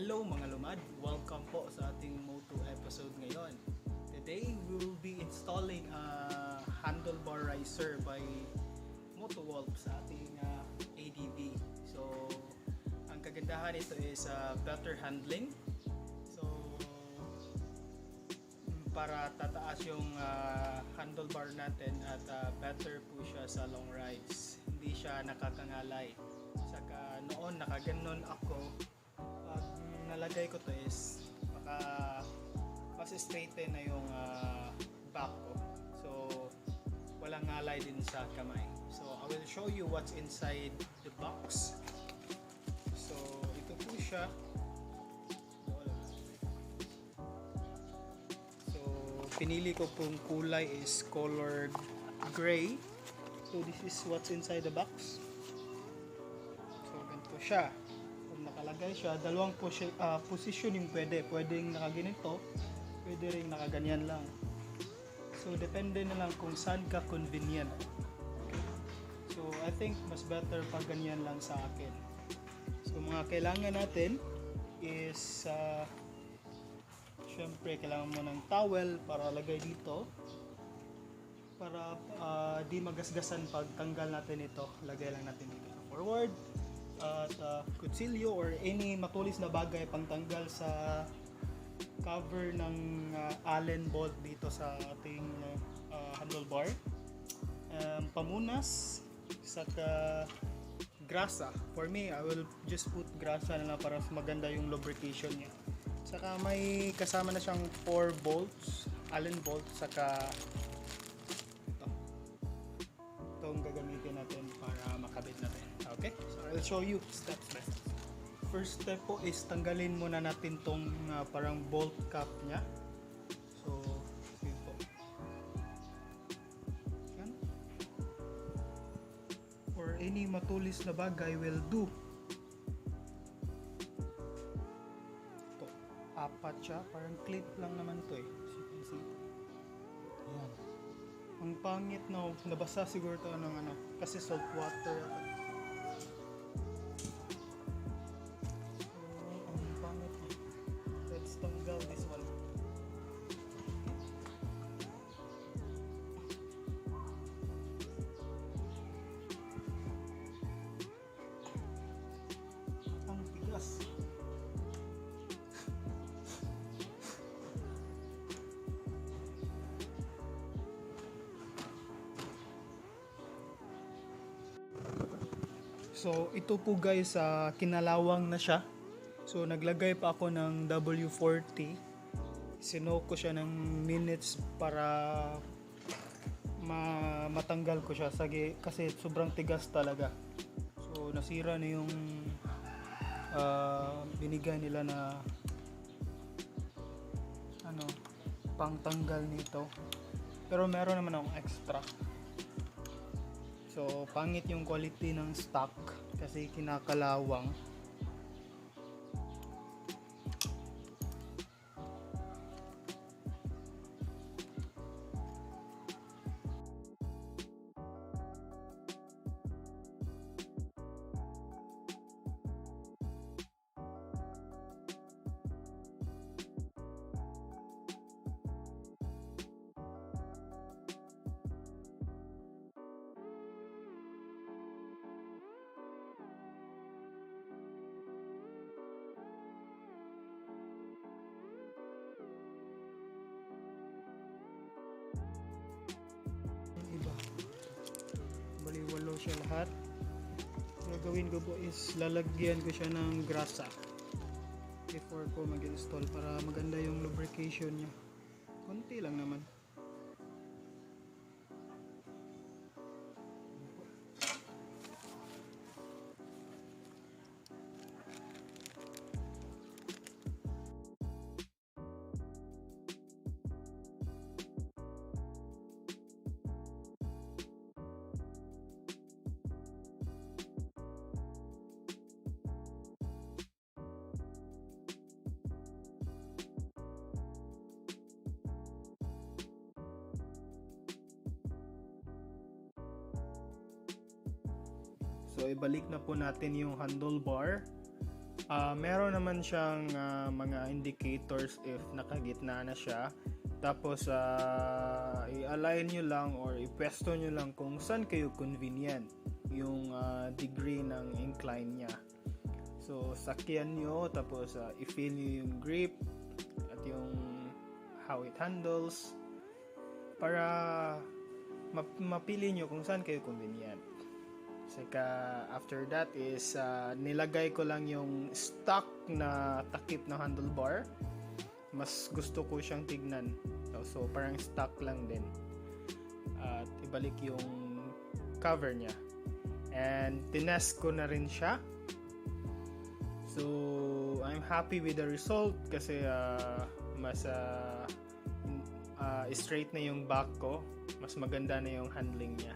Hello mga lumad! Welcome po sa ating Moto episode ngayon. Today we will be installing a handlebar riser by Motowolf sa ating ADV. So, ang kagandahan nito is better handling. So, para tataas yung handlebar natin at better po siya sa long rides. Hindi siya nakakangalay. Saka noon nakaganon ako. Nalagay ko to is mas straighten na yung back ko, so walang ngalay din sa kamay. So I will show you what's inside the box. So ito po siya. So pinili ko pong kulay is colored gray. So this is what's inside the box. So ganito siya. Nakalagay siya, dalawang position yung pwedeng nakaganito, pwede rin nakaganyan lang. So depende na lang kung saan ka convenient. So I think mas better pag ganyan lang sa akin. So mga kailangan natin is syempre kailangan mo ng towel para lagay dito para di magasgasan pag tanggal natin ito. Lagay lang natin dito forward at kutsilyo or any matulis na bagay pangtanggal sa cover ng Allen bolt dito sa ating handlebar, pamunas, saka grasa. For me, I will just put grasa na lang para maganda yung lubrication niya. Saka may kasama na siyang 4 bolts, Allen bolt, saka itong gagamitin natin para makabit natin. Okay, so I'll show you steps by steps. First step po is tanggalin muna natin tong parang bolt cap nya. So yun po. Yan. Or any matulis na bagay will do. Ito, apat siya, parang clip lang naman to eh. As you can see. Ayan. Ang pangit na nabasa siguro to ng kasi salt water. Tanggal this one. Ang tigas. So ito po guys, kinalawang na siya. So naglagay pa ako ng W40. Sinoke ko siya ng minutes para matanggal ko siya kasi sobrang tigas talaga. So nasira na yung binigay nila na pangtanggal nito. Pero meron naman akong extra. So pangit yung quality ng stock kasi kinakalawang. Iba. Bali walo siya lahat. Gagawin ko po is lalagyan ko siya ng grasa before ko mag-install para maganda yung lubrication niya. Konti lang naman. So ibalik na po natin yung handlebar Meron naman siyang mga indicators if nakagitna na siya. Tapos i-align nyo lang or ipwesto nyo lang kung saan kayo convenient yung degree ng incline niya. So sakyan nyo, tapos i-feel nyo yung grip at yung how it handles para mapili nyo kung saan kayo convenient. Saka after that is nilagay ko lang yung stock na takip na handlebar. Mas gusto ko siyang tignan. So parang stock lang din. At ibalik yung cover niya. And tinest ko na rin siya. So I'm happy with the result kasi mas straight na yung back ko. Mas maganda na yung handling niya.